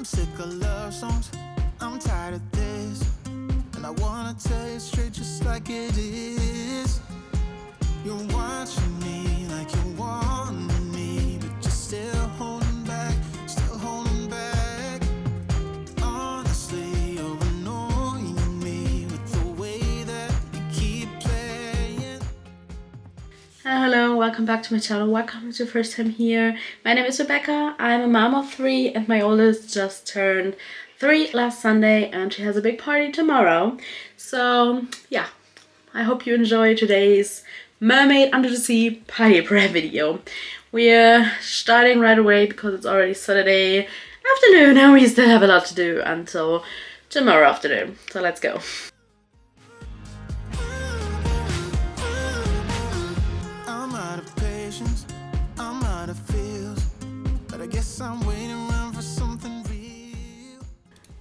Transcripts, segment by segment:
sick of love songs, I'm tired of this, and I wanna tell you straight just like it is. You're watching me like you want me, but you're still holding back, still holding back. Honestly, you're annoying me with the way that you keep playing. Hello, welcome back to my channel. Welcome to your first time here. My name is Rebecca. I'm a mom of 3 and my oldest just turned 3 last Sunday and she has a big party tomorrow. So yeah, I hope you enjoy today's Mermaid Under the Sea party prep video. We're starting right away because it's already Saturday afternoon and we still have a lot to do until tomorrow afternoon. So let's go. I'm out of patience, I'm out of feels, but I guess I'm waiting around for something real.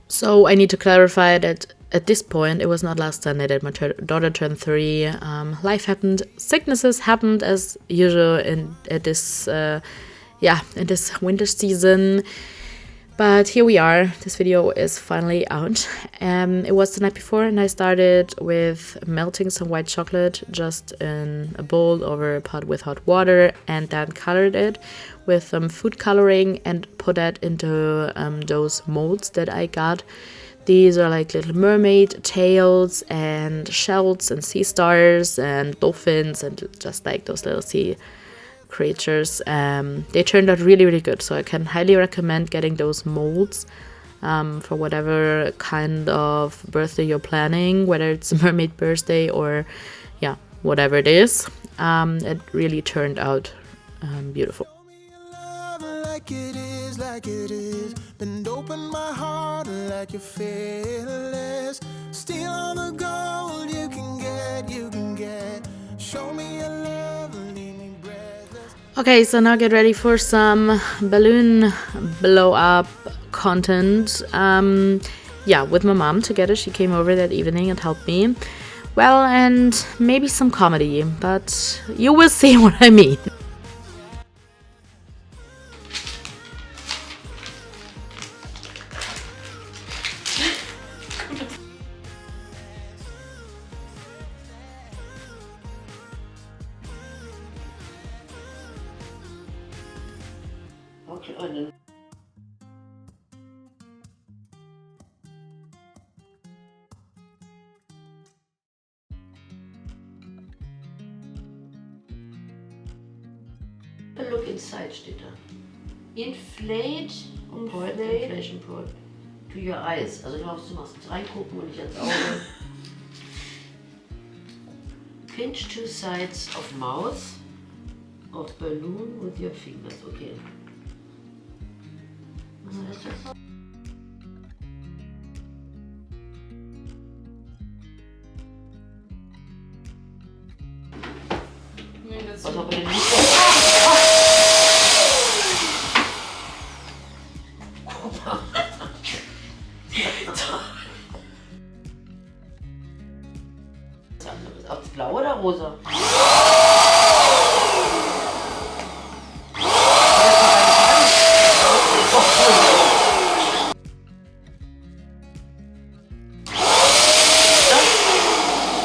So I need to clarify that at this point, it was not last Sunday that my daughter turned 3. Life happened, sicknesses happened as usual in this winter season. But here we are. This video is finally out. It was the night before, and I started with melting some white chocolate just in a bowl over a pot with hot water, and then colored it with some food coloring and put that into those molds that I got. These are like little mermaid tails and shells and sea stars and dolphins and just like those little sea creatures. They turned out really, really good. So I can highly recommend getting those molds for whatever kind of birthday you're planning, whether it's a mermaid birthday or yeah, whatever it is. It really turned out beautiful. Like it is. Bend open my heart like you're fearless. Steal all the gold you can get. Show me your love, leave me breathless. Okay, so now get ready for some balloon blow up content. Yeah, with my mom together. She came over that evening and helped me. Well, and maybe some comedy, but you will see what I mean. Okay. Look inside steht da. Inflation point to your eyes. Also du machst reingucken und nicht ins Auge. Pinch two sides of mouth of balloon with your fingers. Okay. Was heißt das? Was auch bei den Ob es blau oder rosa?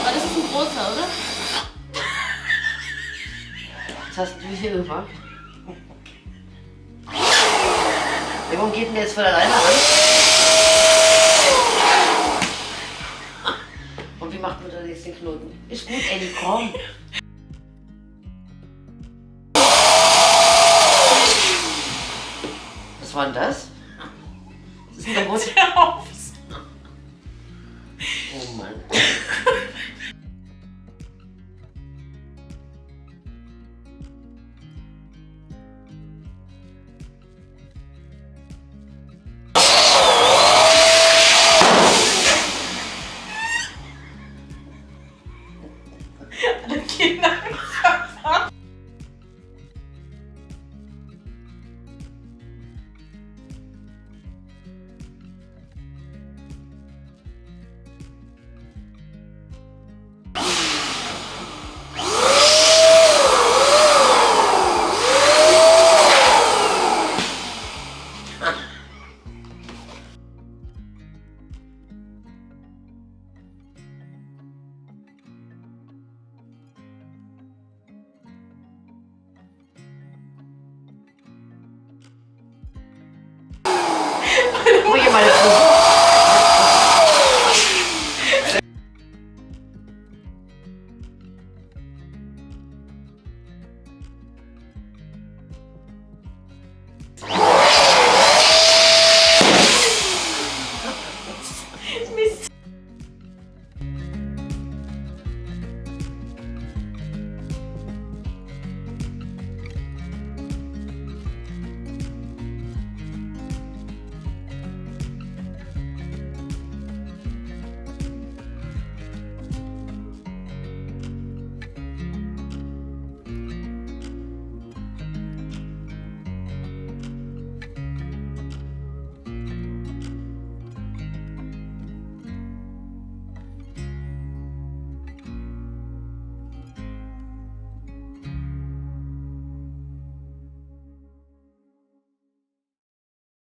Das ist ein großer, oder? Was hast du hier gemacht? Warum geht denn der jetzt von alleine an? Und wie macht man da jetzt den Knoten? Ist gut, Ellie, komm! Was war denn das? Was ist denn da los? Oh Mann. Wo ich mal versucht.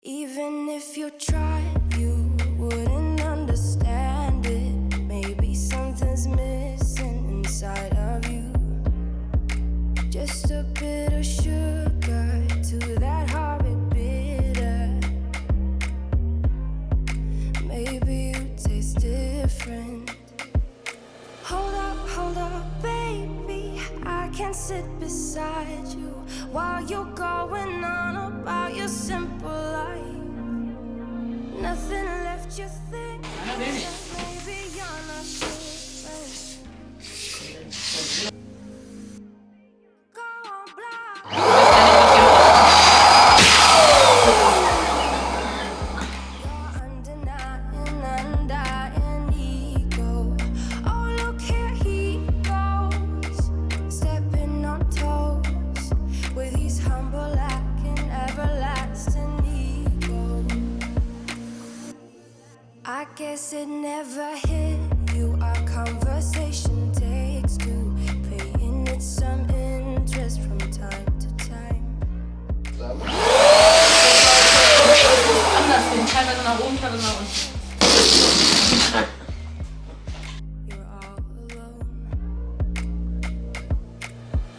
Even if you tried, you wouldn't understand it. Maybe something's missing inside of you. Just a bit of sugar to that horrid bitter. Maybe you taste different. Hold up, baby. I can sit beside you while you're going on about your simple life. Nothing left you think. Maybe you're not different. Go on, blah. Your undying ego. Oh, look here he goes, stepping on toes with his humble act and everlasting ego. I guess it never hit you. Our conversation takes two, paying it some interest from time to time. Anders, den teilweise nach oben, teilweise nach unten. You're all alone.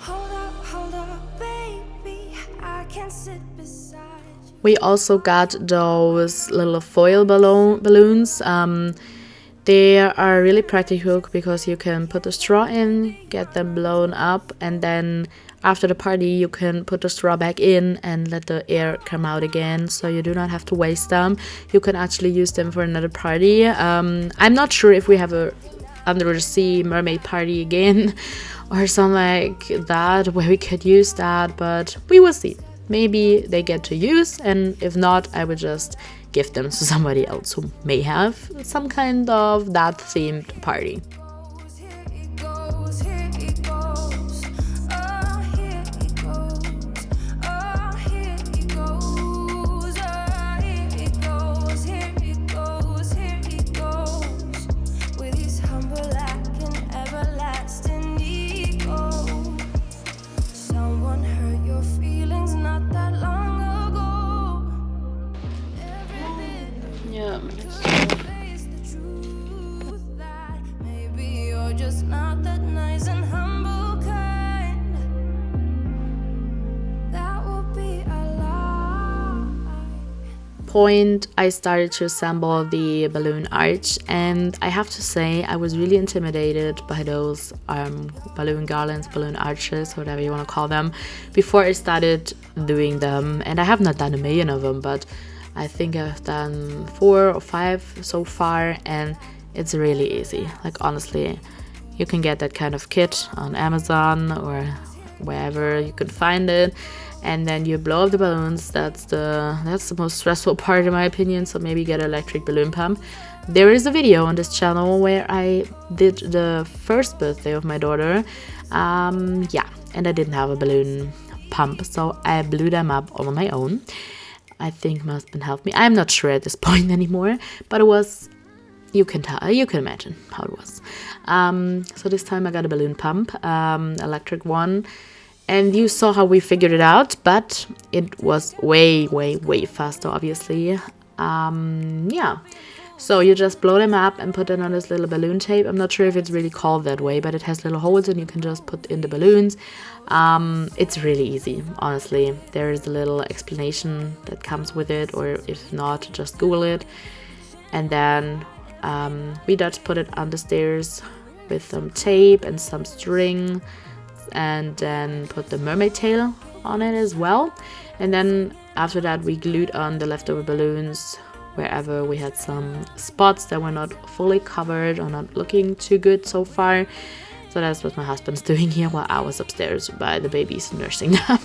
Hold up, baby. I can sit beside you. We also got those little foil balloons. They are really practical because you can put the straw in, get them blown up, and then after the party you can put the straw back in and let the air come out again, so you do not have to waste them. You can actually use them for another party. I'm not sure if we have a under the sea mermaid party again or something like that where we could use that, but we will see. Maybe they get to use, and if not, I would just give them to somebody else who may have some kind of that themed party. Here he goes, here he goes. Oh, here he goes. Oh, here he goes. Oh, here he goes, here he goes, here he goes. With his humble act and everlasting ego. Someone hurt your feelings not that long ago. Every bit Ja, face the truth that maybe you're just not that nice and humble kind. That would be a lie. point I started to assemble the balloon arch, and I have to say I was really intimidated by those balloon garlands, balloon arches, whatever you want to call them, before I started doing them. And I have not done a million of them, but I think I've done 4 or 5 so far, and it's really easy. Like, honestly, you can get that kind of kit on Amazon or wherever you can find it, and then you blow up the balloons. That's the most stressful part in my opinion, so maybe get an electric balloon pump. There is a video on this channel where I did the first birthday of my daughter, yeah, and I didn't have a balloon pump, so I blew them up on my own. I think my husband helped me. I'm not sure at this point anymore, but it was, you can imagine how it was. So this time I got a balloon pump, electric one, and you saw how we figured it out, but it was way faster, obviously. Yeah, So you just blow them up and put it on this little balloon tape. I'm not sure if it's really called that way, but it has little holes and you can just put in the balloons. It's really easy, honestly. There is a little explanation that comes with it, or if not, just Google it. And then we just put it on the stairs with some tape and some string, and then put the mermaid tail on it as well. And then after that we glued on the leftover balloons wherever we had some spots that were not fully covered or not looking too good so far. So that's what my husband's doing here while I was upstairs by the babies nursing them.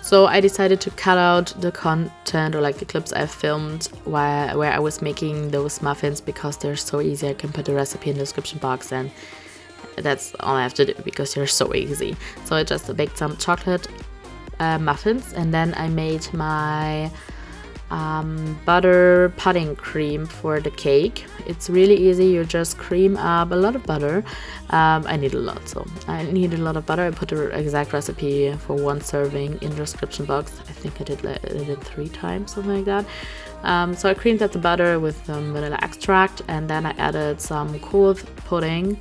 So I decided to cut out the content, or like the clips I filmed where I was making those muffins, because they're so easy. I can put the recipe in the description box, and that's all I have to do because they're so easy. So I just baked some chocolate muffins, and then I made my butter pudding cream for the cake. It's really easy. You just cream up a lot of butter. I need a lot, so I need a lot of butter. I put the exact recipe for 1 serving in the description box. I think I did it 3 times, something like that. So I creamed up the butter with vanilla extract, and then I added some cold pudding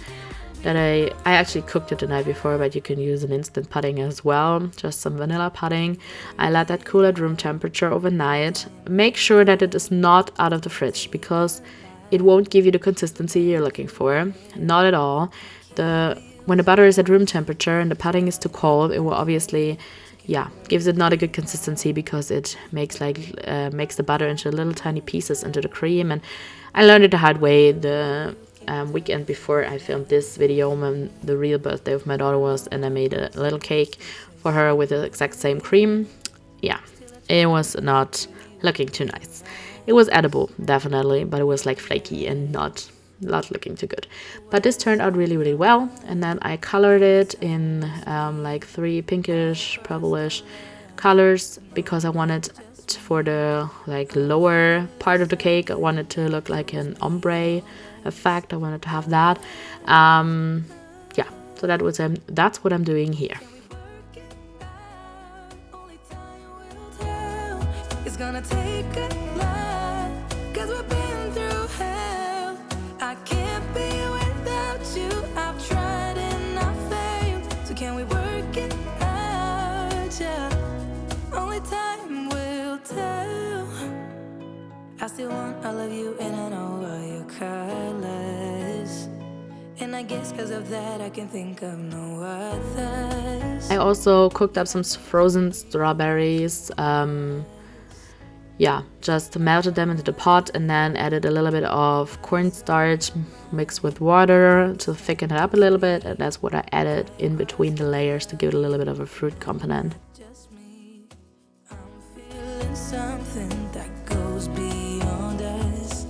that I actually cooked it the night before, but you can use an instant pudding as well. Just some vanilla pudding. I let that cool at room temperature overnight. Make sure that it is not out of the fridge, because it won't give you the consistency you're looking for. Not at all. When the butter is at room temperature and the pudding is too cold, it will obviously, gives it not a good consistency, because it makes the butter into little tiny pieces into the cream. And I learned it the hard way the weekend before I filmed this video, when the real birthday of my daughter was, and I made a little cake for her with the exact same cream. Yeah, it was not looking too nice. It was edible, definitely, but it was like flaky and not looking too good. But this turned out really, really well. And then I colored it in like 3 pinkish, purplish colors, because I wanted for the like lower part of the cake, I wanted to look like an ombre effect. I wanted to have that. So that's what I'm doing here. It's gonna take a lot, 'cause we've been through hell. I can't be without you. I've tried and I failed. So can we work it out? Yeah. Only time will tell. I still want all of you, and I know all your colors. And I guess 'cause of that I can think of no others. I also cooked up some frozen strawberries. Just melted them into the pot, and then added a little bit of cornstarch mixed with water to thicken it up a little bit, and that's what I added in between the layers to give it a little bit of a fruit component. Just me. I'm feeling something that goes beyond us.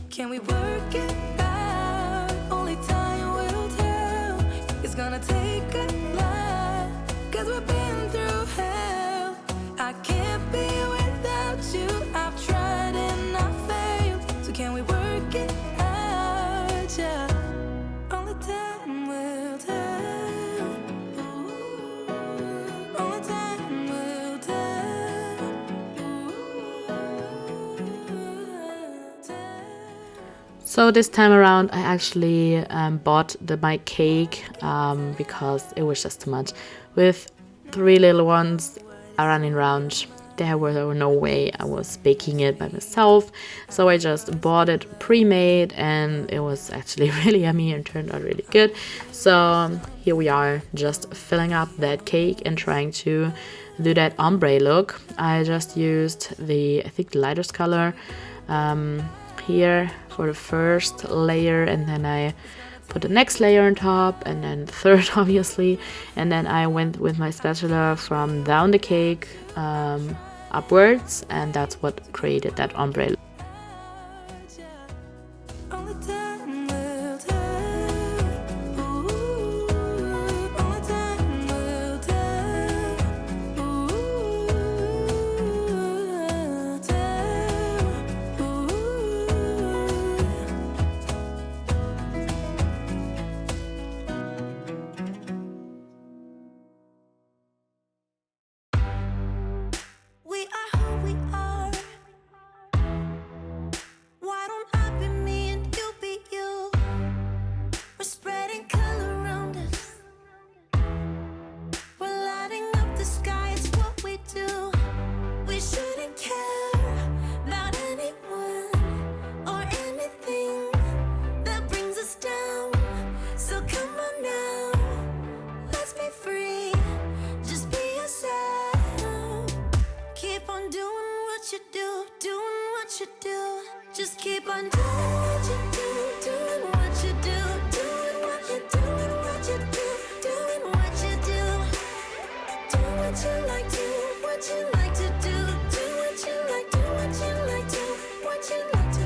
Can we work it out? Only time will tell. It's gonna take a lot, 'cause we've been through hell. So this time around I actually bought my cake because it was just too much. With 3 little ones running around, there were no way I was baking it by myself. So I just bought it pre-made, and it was actually really yummy and turned out really good. So here we are, just filling up that cake and trying to do that ombre look. I just used the, I think, the lightest color here for the first layer, and then I put the next layer on top, and then the third obviously, and then I went with my spatula from down the cake upwards, and that's what created that ombre look. Just keep on doing what you do, doing what you do, doing what you do, doing what you do, doing what you do. Do what you like, do what you like to do, do what you like, do what you like, do what you like to do.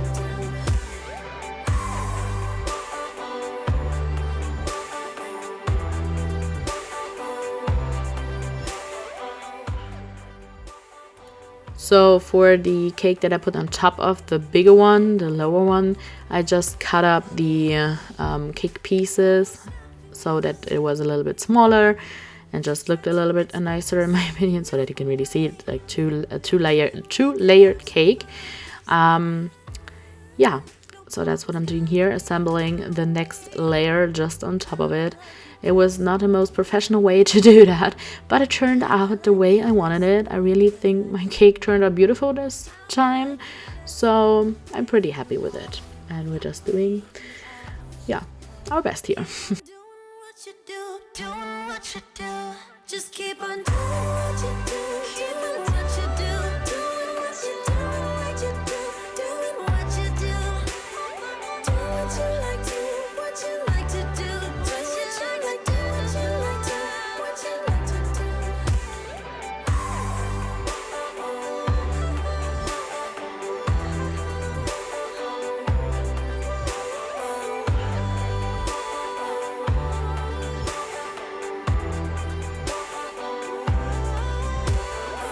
So for the cake that I put on top of the bigger one, the lower one, I just cut up the cake pieces so that it was a little bit smaller and just looked a little bit nicer in my opinion, so that you can really see it like two layered cake. Yeah, so that's what I'm doing here, assembling the next layer just on top of it. It was not the most professional way to do that, but it turned out the way I wanted it. I really think my cake turned out beautiful this time, so I'm pretty happy with it. And we're just doing, yeah, our best here. Doing what you do, doing what you do. Just keep on doing what you do, doing what you do, doing what you do, what you do, doing what you do. Do what you like, do what you like to do, what you like, do what you like to, what you like to do.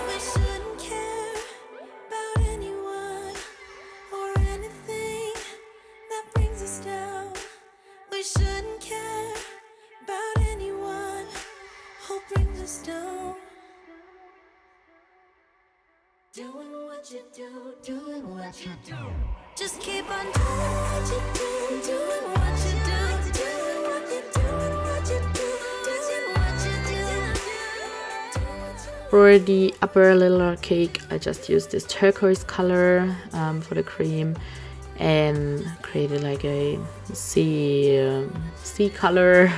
We shouldn't care about anyone or anything that brings us down. We shouldn't care about anyone who brings us down. Doing what you do, doing what you do. Just keep on doing what you do, doing what you do, doing what you do, what you do, doing what you do. For the upper little cake, I just used this turquoise color for the cream and created like a sea color,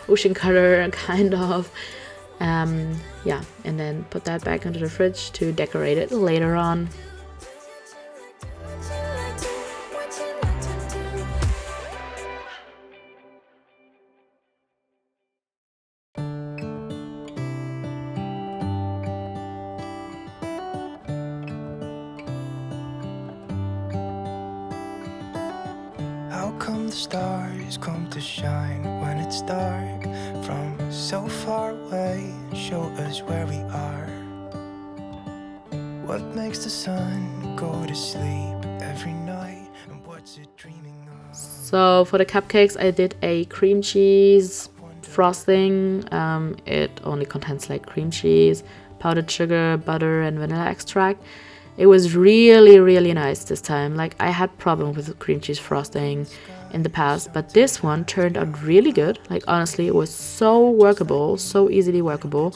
ocean color kind of. Yeah, and then put that back into the fridge to decorate it later on. How come the stars come to shine when it's dark from so far away? Show us where we are. What makes the sun go to sleep every night, and what's it dreaming of? So for the cupcakes, I did a cream cheese frosting. It only contains like cream cheese, powdered sugar, butter, and vanilla extract. It was really, really nice this time. Like, I had problem with cream cheese frosting in the past, but this one turned out really good. Like, honestly, it was so workable, so easily workable.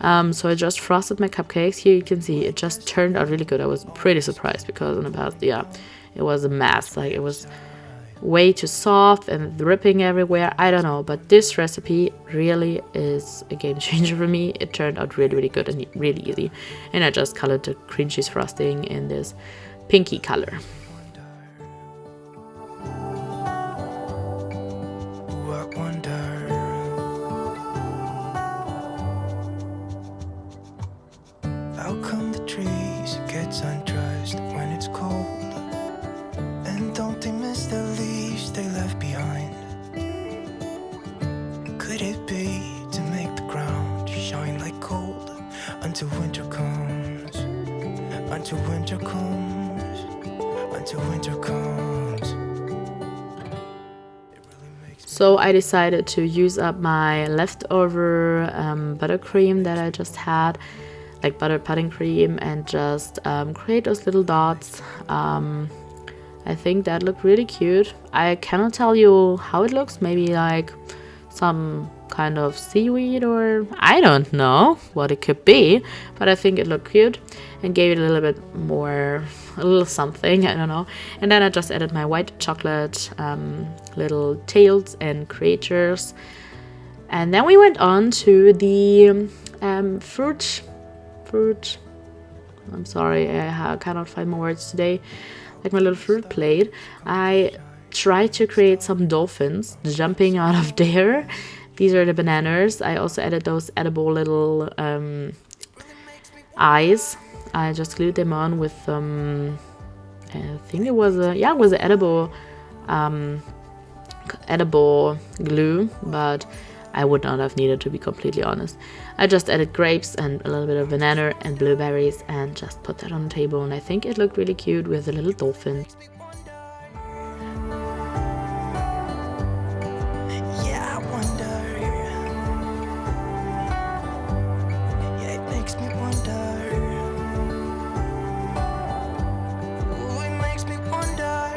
So I just frosted my cupcakes. Here you can see it just turned out really good. I was pretty surprised because in the past, yeah, it was a mess. Like, it was way too soft and dripping everywhere. I don't know, but this recipe really is a game changer for me. It turned out really, really good and really easy. And I just colored the cream cheese frosting in this pinky color. How come the trees gets undressed when it's cold? And don't they miss the leaves they left behind? Could it be to make the ground shine like gold until winter comes? Until winter comes, until winter comes. So I decided to use up my leftover buttercream that I just had, like butter pudding cream, and just create those little dots. I think that looked really cute. I cannot tell you how it looks, maybe like some kind of seaweed, or I don't know what it could be, but I think it looked cute and gave it a little bit more, a little something, I don't know. And then I just added my white chocolate little tails and creatures. And then we went on to the fruit. I'm sorry, I cannot find more words today. Like my little fruit plate. I tried to create some dolphins jumping out of there. These are the bananas. I also added those edible little eyes. I just glued them on with I think it was a edible glue, but I would not have needed, to be completely honest. I just added grapes and a little bit of banana and blueberries and just put that on the table, and I think it looked really cute with a little dolphin. Yeah, I wonder. Yeah, it makes me wonder. Ooh, it makes me wonder.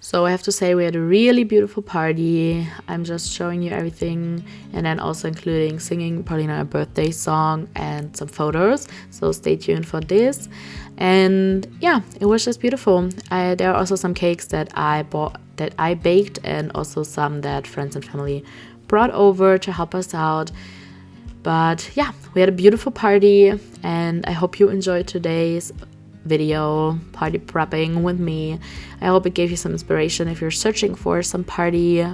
So I have to say we had a really beautiful party. I'm just showing you everything and then also including singing Paulina a birthday song and some photos. So stay tuned for this. And yeah, it was just beautiful. There are also some cakes that I baked, and also some that friends and family brought over to help us out. But yeah, we had a beautiful party, and I hope you enjoyed today's video, party prepping with me. I hope it gave you some inspiration if you're searching for some party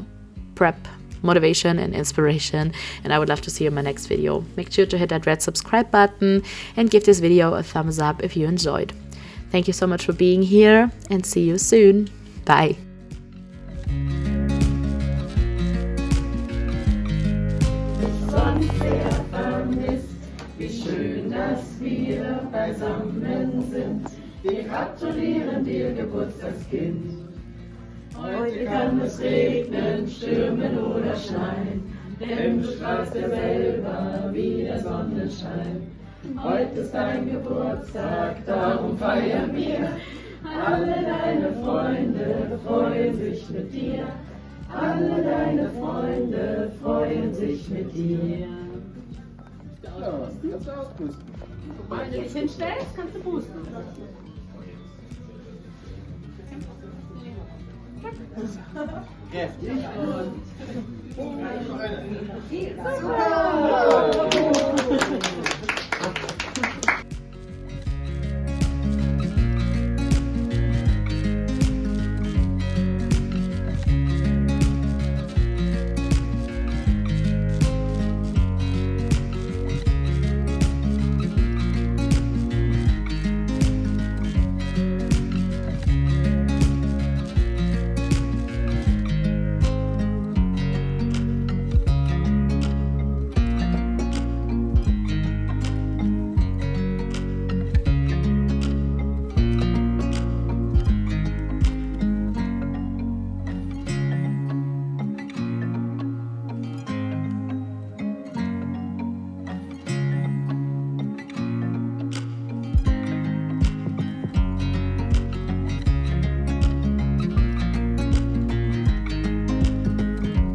prep motivation and inspiration, and I would love to see you in my next video. Make sure to hit that red subscribe button and give this video a thumbs up if you enjoyed. Thank you so much for being here, and see you soon. Bye. Wie schön, dass wir beisammen sind. Wir gratulieren dir, Geburtstagskind. Heute kann es regnen, stürmen oder schneien, denn du strahlst ja selber wie der Sonnenschein. Heute ist dein Geburtstag, darum feiern wir. Alle deine Freunde freuen sich mit dir. Alle deine Freunde freuen sich mit dir. Ja, kannst du auspusten. Wenn du dich hinstellst, kannst du pusten. Kräftig und... Super!